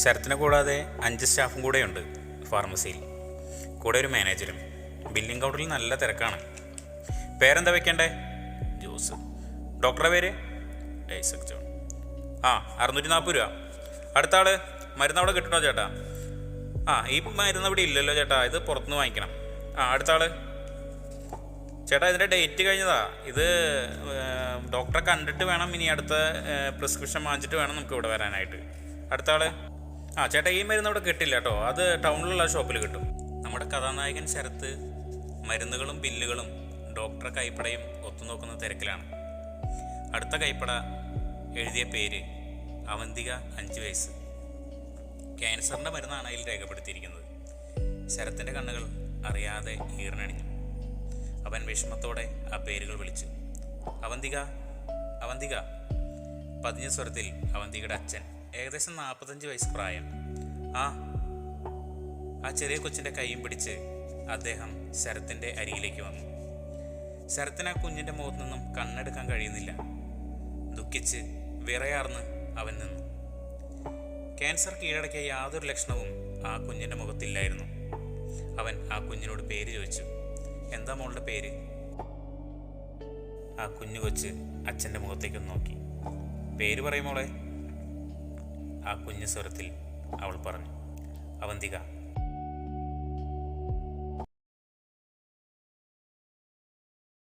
ശരത്തിനെ കൂടാതെ 5 സ്റ്റാഫും കൂടെയുണ്ട് ഫാർമസിയിൽ. കൂടെ ഒരു മാനേജരും. ബില്ലിംഗ് കൗണ്ടറിൽ നല്ല തിരക്കാണ്. പേരെന്താ വെക്കണ്ടേ? ജോസ്. ഡോക്ടറുടെ പേര്? ഐസക് ജോൺ. 640 രൂപ. അടുത്ത ആള്? മരുന്ന് അവിടെ കിട്ടണോ ചേട്ടാ? ഈ മരുന്ന് ഇവിടെ ഇല്ലല്ലോ ചേട്ടാ, ഇത് പുറത്തുനിന്ന് വാങ്ങിക്കണം. അടുത്ത ആള്? ചേട്ടാ ഇതിൻ്റെ ഡേറ്റ് കഴിഞ്ഞതാ. ഇത് ഡോക്ടറെ കണ്ടിട്ട് വേണം ഇനി അടുത്ത പ്രിസ്ക്രിപ്ഷൻ വാങ്ങിച്ചിട്ട് വേണം നമുക്ക് ഇവിടെ വരാനായിട്ട്. അടുത്ത ആള്? ചേട്ടാ ഈ മരുന്ന് അവിടെ കിട്ടില്ല കേട്ടോ, അത് ടൗണിലുള്ള ഷോപ്പിൽ കിട്ടും. നമ്മുടെ കഥാനായകൻ ശരത്ത് മരുന്നുകളും ബില്ലുകളും ഡോക്ടറെ കൈപ്പടയും ഒത്തുനോക്കുന്ന തിരക്കിലാണ്. അടുത്ത കൈപ്പട എഴുതിയ പേര് അവന്തിക, 5 വയസ്സ്. ക്യാൻസറിൻ്റെ മരുന്നാണ് അതിൽ രേഖപ്പെടുത്തിയിരിക്കുന്നത്. ശരത്തിൻ്റെ കണ്ണുകൾ അറിയാതെ ഈർന്നണിഞ്ഞു. അവൻ വിഷമത്തോടെ ആ പേരുകൾ വിളിച്ചു. അവന്തിക, അവന്തിക. പതിഞ്ഞ സ്വരത്തിൽ അവന്തികയുടെ അച്ഛൻ, ഏകദേശം 45 വയസ്സ് പ്രായം. ആ ചെറിയ കൊച്ചിൻ്റെ കൈയും പിടിച്ച് അദ്ദേഹം ശരത്തിൻ്റെ അരികിലേക്ക് വന്നു. ശരത്തിന് ആ കുഞ്ഞിൻ്റെ മുഖത്തു നിന്നും കണ്ണെടുക്കാൻ കഴിയുന്നില്ല. ദുഃഖിച്ച് വിറയാർന്ന് അവൻ നിന്നു. ക്യാൻസർ കീഴടക്കിയ യാതൊരു ലക്ഷണവും ആ കുഞ്ഞിൻ്റെ മുഖത്തില്ലായിരുന്നു. അവൻ ആ കുഞ്ഞിനോട് പേര് ചോദിച്ചു. എന്താ മോളുടെ പേര്? ആ കുഞ്ഞു കൊച്ച് അച്ഛൻ്റെ മുഖത്തേക്കൊന്ന് നോക്കി. പേര് പറയും മോളെ. ആ കുഞ്ഞു സ്വരത്തിൽ അവൾ പറഞ്ഞു. അവന്തിക.